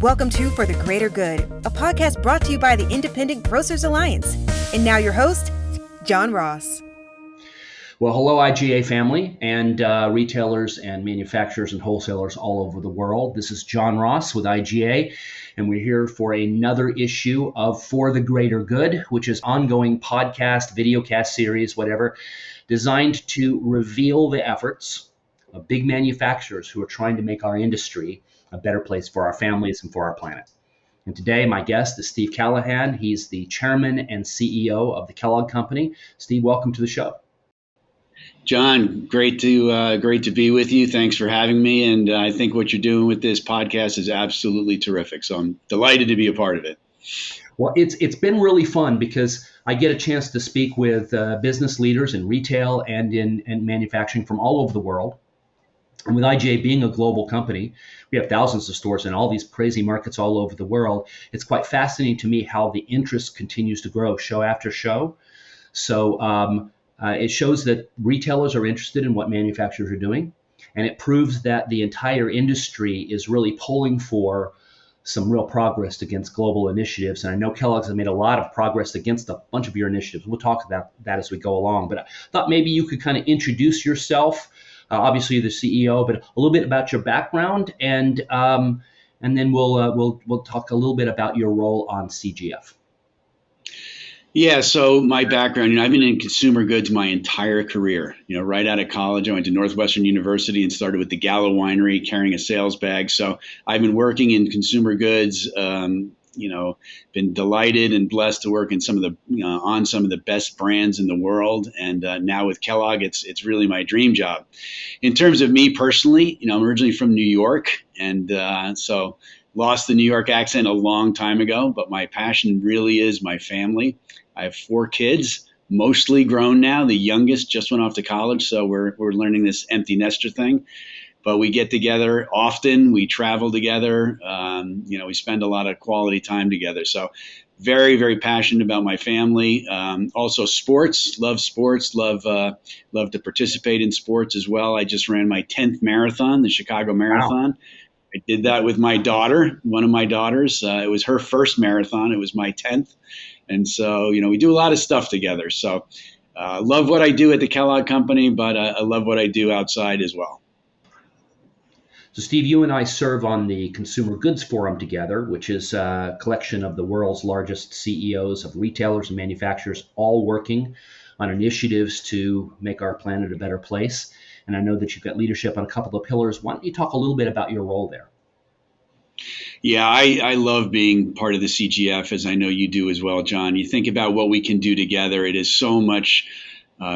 Welcome to For the Greater Good, a podcast brought to you by the Independent Grocers Alliance. And now your host, John Ross. Well, hello, IGA family and retailers and manufacturers and wholesalers all over the world. This is John Ross with IGA, and we're here for another issue of For the Greater Good, which is ongoing podcast, videocast series, whatever, designed to reveal the efforts of big manufacturers who are trying to make our industry a better place for our families and for our planet. And today, my guest is Steve Cahillane. He's the chairman and CEO of the Kellogg Company. Steve, welcome to the show. John, great to be with you. Thanks for having me. And I think what you're doing with this podcast is absolutely terrific. So I'm delighted to be a part of it. Well, it's been really fun because I get a chance to speak with business leaders in retail and in manufacturing from all over the world. And with IGA being a global company, we have thousands of stores in all these crazy markets all over the world. It's quite fascinating to me how the interest continues to grow show after show. So it shows that retailers are interested in what manufacturers are doing, and it proves that the entire industry is really pulling for some real progress against global initiatives. And I know Kellogg's has made a lot of progress against a bunch of your initiatives. We'll talk about that as we go along. But I thought maybe you could kind of introduce yourself. Obviously, you're the CEO, but a little bit about your background, and then we'll talk a little bit about your role on CGF. Yeah, so my background, I've been in consumer goods my entire career. Right out of college, I went to Northwestern University and started with the Gallo Winery, carrying a sales bag. So I've been working in consumer goods. Been delighted and blessed to work in on some of the best brands in the world. And now with Kellogg, it's really my dream job. In terms of me personally, I'm originally from New York, and so lost the New York accent a long time ago. But my passion really is my family. I have 4 kids, mostly grown now. The youngest just went off to college, so we're learning this empty nester thing. But we get together often. We travel together. We spend a lot of quality time together. So very, very passionate about my family. Also sports, love sports, love to participate in sports as well. I just ran my 10th marathon, the Chicago Marathon. Wow. I did that with my daughter, one of my daughters. It was her first marathon. It was my 10th. And so, we do a lot of stuff together. So love what I do at the Kellogg Company, but I love what I do outside as well. So, Steve, you and I serve on the Consumer Goods Forum together, which is a collection of the world's largest CEOs of retailers and manufacturers, all working on initiatives to make our planet a better place. And I know that you've got leadership on a couple of pillars. Why don't you talk a little bit about your role there? Yeah, I love being part of the CGF, as I know you do as well, John. You think about what we can do together. It is so much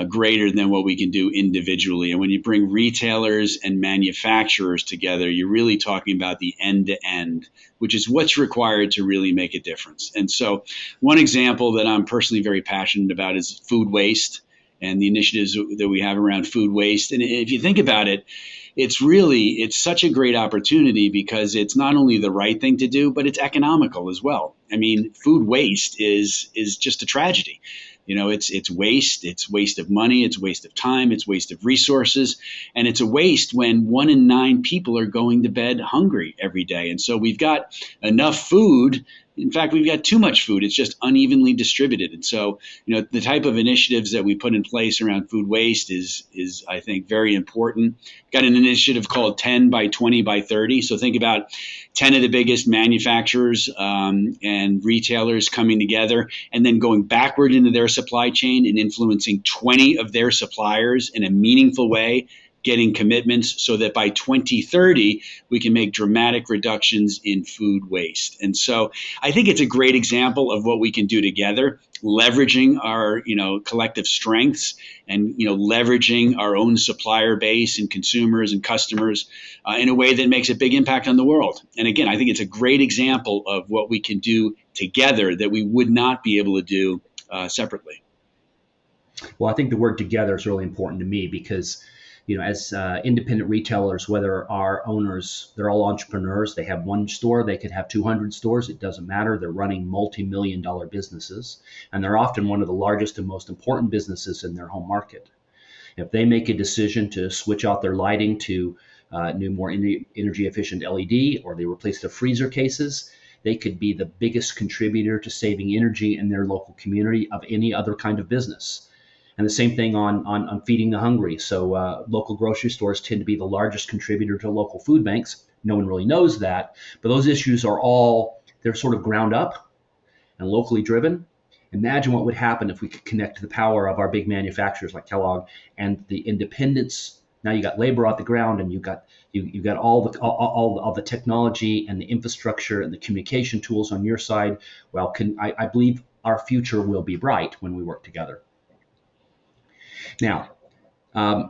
greater than what we can do individually. And when you bring retailers and manufacturers together, you're really talking about the end-to-end, which is what's required to really make a difference. And so one example that I'm personally very passionate about is food waste and the initiatives that we have around food waste. And if you think about it, it's such a great opportunity because it's not only the right thing to do, but it's economical as well. I mean, food waste is just a tragedy. It's waste. It's waste of money. It's waste of time. It's waste of resources. And it's a waste when 1 in 9 people are going to bed hungry every day. And so we've got enough food. In fact, we've got too much food. It's just unevenly distributed. And so, the type of initiatives that we put in place around food waste is I think, very important. Got an initiative called 10 by 20 by 30. So think about 10 of the biggest manufacturers and retailers coming together and then going backward into their supply chain and influencing 20 of their suppliers in a meaningful way, getting commitments so that by 2030, we can make dramatic reductions in food waste. And so I think it's a great example of what we can do together, leveraging our, collective strengths and, leveraging our own supplier base and consumers and customers in a way that makes a big impact on the world. And again, I think it's a great example of what we can do together that we would not be able to do separately. Well, I think the word together is really important to me because as independent retailers, whether our owners, they're all entrepreneurs, they have one store, they could have 200 stores, it doesn't matter. They're running multi-million-dollar businesses, and they're often one of the largest and most important businesses in their home market. If they make a decision to switch out their lighting to new, more energy efficient LED, or they replace their freezer cases. They could be the biggest contributor to saving energy in their local community of any other kind of business. And the same thing on feeding the hungry. So local grocery stores tend to be the largest contributor to local food banks. No one really knows that, but those issues are all, they're sort of ground up and locally driven. Imagine what would happen if we could connect to the power of our big manufacturers like Kellogg and the independence. Now you got labor out the ground, and you got all the technology and the infrastructure and the communication tools on your side. Well, I believe our future will be bright when we work together. Now, I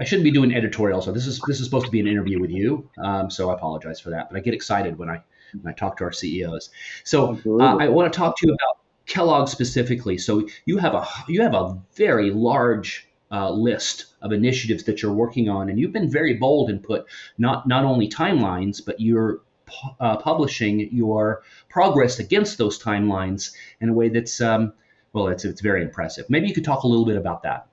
shouldn't be doing editorial, so this is supposed to be an interview with you. So I apologize for that, but I get excited when I talk to our CEOs. So I want to talk to you about Kellogg specifically. So you have a very large list of initiatives that you're working on, and you've been very bold and put not only timelines, but you're publishing your progress against those timelines in a way that's it's very impressive. Maybe you could talk a little bit about that.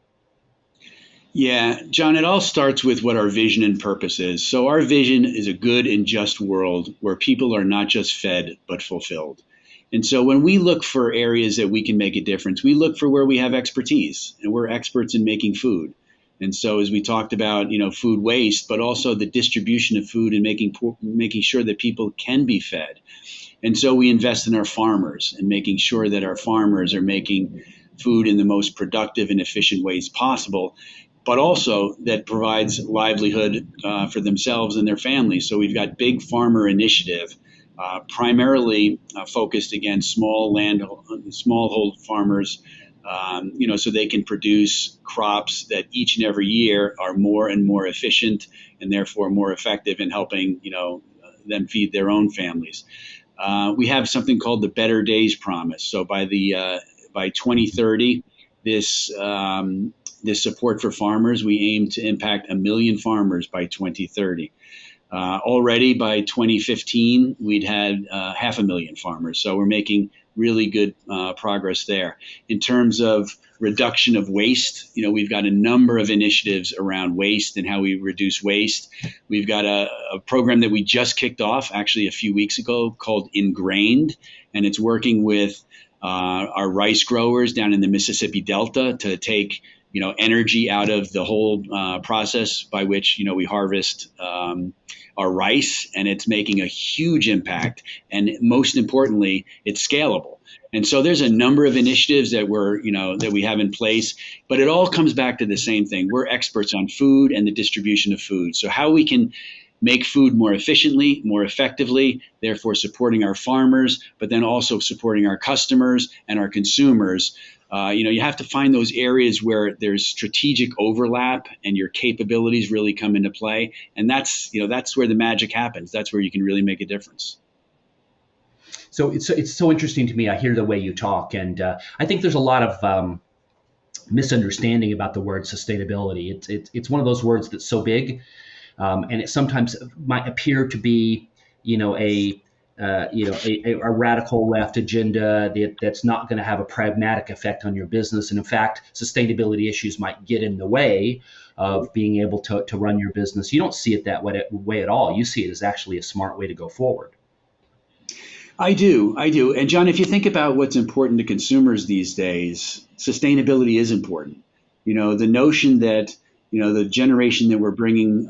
Yeah, John, it all starts with what our vision and purpose is. So our vision is a good and just world where people are not just fed, but fulfilled. And so when we look for areas that we can make a difference, we look for where we have expertise, and we're experts in making food. And so as we talked about, food waste, but also the distribution of food and making sure that people can be fed. And so we invest in our farmers and making sure that our farmers are making food in the most productive and efficient ways possible, but also that provides livelihood for themselves and their families. So we've got big farmer initiative, primarily focused against smallhold farmers, so they can produce crops that each and every year are more and more efficient and therefore more effective in helping, them feed their own families. We have something called the Better Days Promise. So by 2030, this support for farmers, we aim to impact 1 million farmers by 2030. Already by 2015, we'd had 500,000 farmers. So we're making really good progress there. In terms of reduction of waste, we've got a number of initiatives around waste and how we reduce waste. We've got a program that we just kicked off actually a few weeks ago called Ingrained, and it's working with our rice growers down in the Mississippi Delta to take energy out of the whole process by which we harvest our rice, and it's making a huge impact. And most importantly, it's scalable. And so there's a number of initiatives that that we have in place, but it all comes back to the same thing. We're experts on food and the distribution of food. So how we can make food more efficiently, more effectively, therefore supporting our farmers, but then also supporting our customers and our consumers. You have to find those areas where there's strategic overlap and your capabilities really come into play. And that's where the magic happens. That's where you can really make a difference. So it's so interesting to me. I hear the way you talk, and I think there's a lot of misunderstanding about the word sustainability. It's one of those words that's so big, and it sometimes might appear to be, a radical left agenda that's not going to have a pragmatic effect on your business. And in fact, sustainability issues might get in the way of being able to run your business. You don't see it that way at all. You see it as actually a smart way to go forward. I do. And John, if you think about what's important to consumers these days, sustainability is important. The notion that the generation that we're bringing,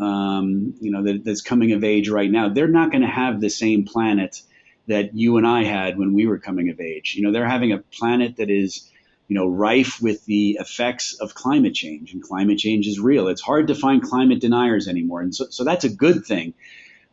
that's coming of age right now, they're not going to have the same planet that you and I had when we were coming of age. They're having a planet that is, rife with the effects of climate change, and climate change is real. It's hard to find climate deniers anymore. And so that's a good thing,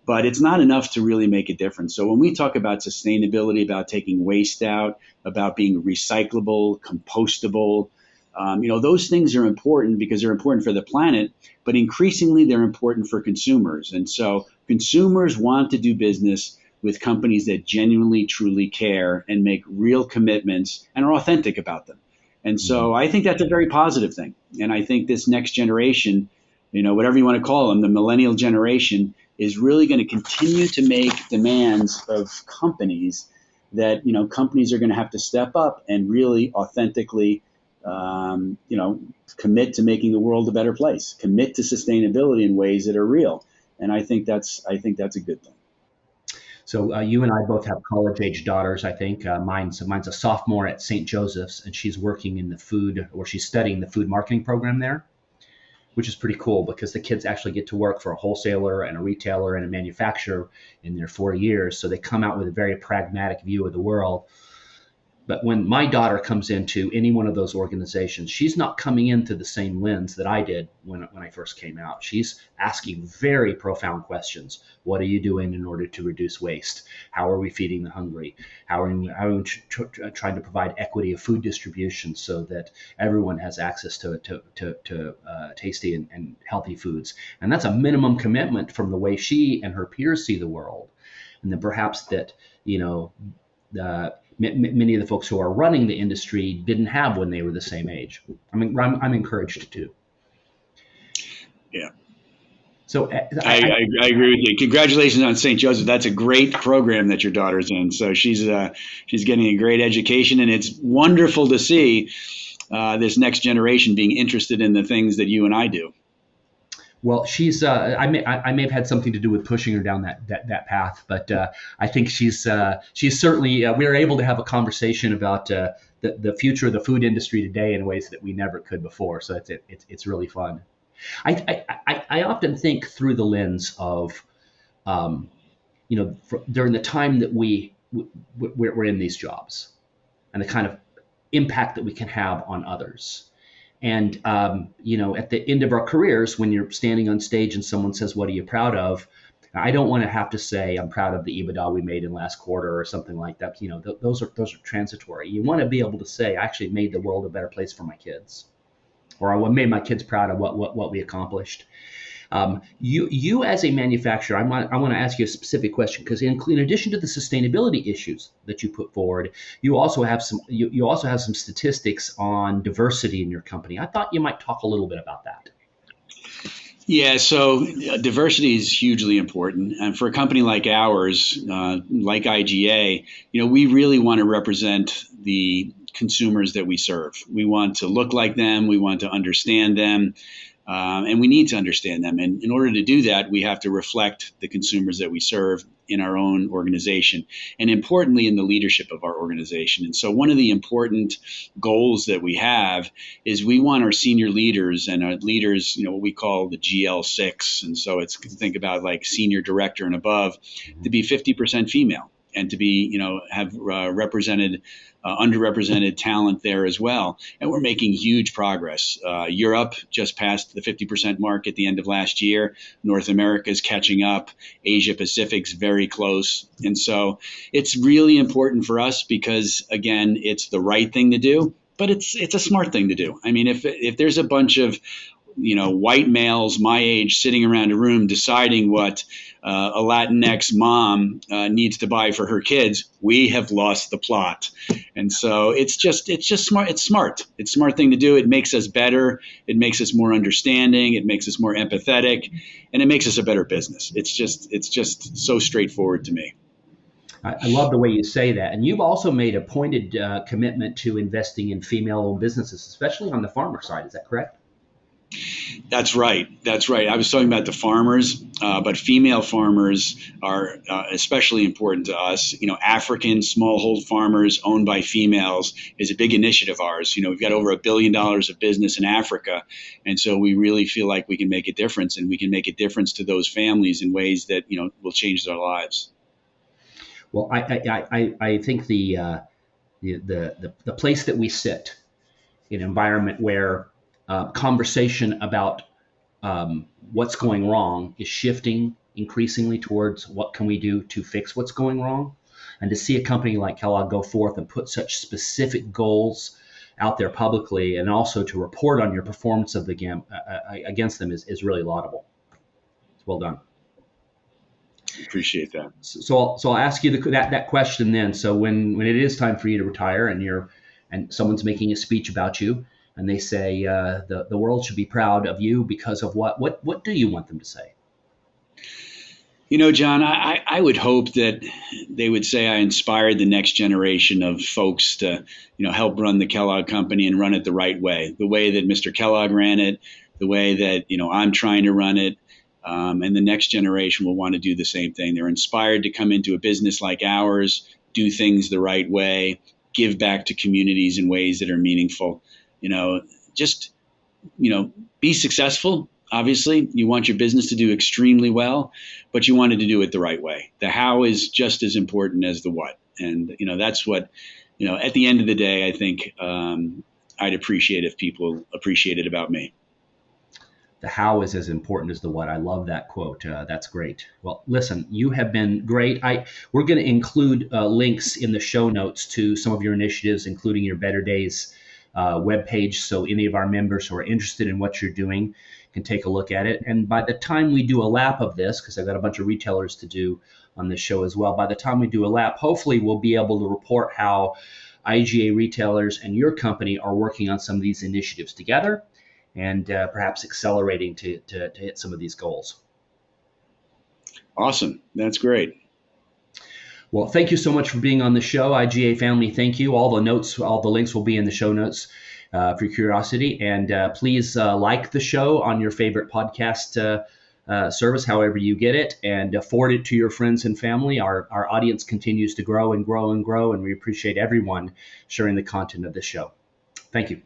but it's not enough to really make a difference. So when we talk about sustainability, about taking waste out, about being recyclable, compostable, those things are important because they're important for the planet, but increasingly they're important for consumers. And so consumers want to do business with companies that genuinely, truly care and make real commitments and are authentic about them. And so I think that's a very positive thing. And I think this next generation, whatever you want to call them, the millennial generation, is really going to continue to make demands of companies that, companies are going to have to step up and really authentically commit to making the world a better place, commit to sustainability in ways that are real. And I think that's a good thing. So you and I both have college-age daughters. I think mine's a sophomore at St. Joseph's, and she's working in the food, or she's studying the food marketing program there, which is pretty cool because the kids actually get to work for a wholesaler and a retailer and a manufacturer in their 4 years. So they come out with a very pragmatic view of the world. But when my daughter comes into any one of those organizations, she's not coming in through the same lens that I did when I first came out. She's asking very profound questions. What are you doing in order to reduce waste? How are we feeding the hungry? How are we trying to provide equity of food distribution so that everyone has access to tasty and healthy foods? And that's a minimum commitment from the way she and her peers see the world. And then perhaps that, many of the folks who are running the industry didn't have when they were the same age. I mean, I'm encouraged to. Yeah. So I agree with you. Congratulations on St. Joseph. That's a great program that your daughter's in. So she's getting a great education, and it's wonderful to see this next generation being interested in the things that you and I do. Well, she's. I may have had something to do with pushing her down that path, but I think she's certainly. We were able to have a conversation about the future of the food industry today in ways that we never could before. So it's really fun. I often think through the lens of, during the time that we're in these jobs, and the kind of impact that we can have on others. And, at the end of our careers, when you're standing on stage and someone says, what are you proud of? I don't want to have to say I'm proud of the EBITDA we made in last quarter or something like that. Those are transitory. You want to be able to say, I actually made the world a better place for my kids, or I made my kids proud of what we accomplished. You as a manufacturer, I want to ask you a specific question, because in addition to the sustainability issues that you put forward, you also have some statistics on diversity in your company. I thought you might talk a little bit about that. Yeah, so diversity is hugely important, and for a company like ours, like IGA, we really want to represent the consumers that we serve. We want to look like them. We want to understand them. And we need to understand them. And in order to do that, we have to reflect the consumers that we serve in our own organization, and importantly, in the leadership of our organization. And so one of the important goals that we have is we want our senior leaders and our leaders, what we call the GL6. And so think about like senior director and above, to be 50% female, and to be, have underrepresented talent there as well. And we're making huge progress. Europe just passed the 50% mark at the end of last year. North America is catching up. Asia Pacific's very close. And so it's really important for us because, again, it's the right thing to do, but it's a smart thing to do. I mean, if there's a bunch of white males my age sitting around a room deciding what a Latinx mom needs to buy for her kids, we have lost the plot. And so it's just smart. It's smart. It's a smart thing to do. It makes us better. It makes us more understanding. It makes us more empathetic, and it makes us a better business. It's just so straightforward to me. I love the way you say that. And you've also made a pointed commitment to investing in female-owned businesses, especially on the farmer side. Is that correct? That's right. I was talking about the farmers, but female farmers are especially important to us. African smallhold farmers owned by females is a big initiative of ours. We've got over $1 billion of business in Africa. And so we really feel like we can make a difference, and we can make a difference to those families in ways that, will change their lives. Well, I think the place that we sit in an environment where conversation about what's going wrong is shifting increasingly towards what can we do to fix what's going wrong. And to see a company like Kellogg go forth and put such specific goals out there publicly, and also to report on your performance of against them is really laudable. It's well done. Appreciate that. So I'll ask you that question then. So when it is time for you to retire, and someone's making a speech about you, and they say the world should be proud of you because of what do you want them to say? John, I would hope that they would say I inspired the next generation of folks to, help run the Kellogg company and run it the right way that Mr. Kellogg ran it, the way that, I'm trying to run it. And the next generation will want to do the same thing. They're inspired to come into a business like ours, do things the right way, give back to communities in ways that are meaningful. Just, be successful. Obviously, you want your business to do extremely well, but you wanted to do it the right way. The how is just as important as the what. And, that's what, at the end of the day, I think I'd appreciate if people appreciate it about me. The how is as important as the what. I love that quote. That's great. Well, listen, you have been great. We're going to include links in the show notes to some of your initiatives, including your Better Days webpage. So any of our members who are interested in what you're doing can take a look at it. And by the time we do a lap of this, because I've got a bunch of retailers to do on this show as well, by the time we do a lap, hopefully we'll be able to report how IGA retailers and your company are working on some of these initiatives together and perhaps accelerating to hit some of these goals. Awesome. That's great. Well, thank you so much for being on the show. IGA family, thank you. All the links will be in the show notes for curiosity. And please like the show on your favorite podcast service, however you get it, and forward it to your friends and family. Our audience continues to grow and grow and grow, and we appreciate everyone sharing the content of this show. Thank you.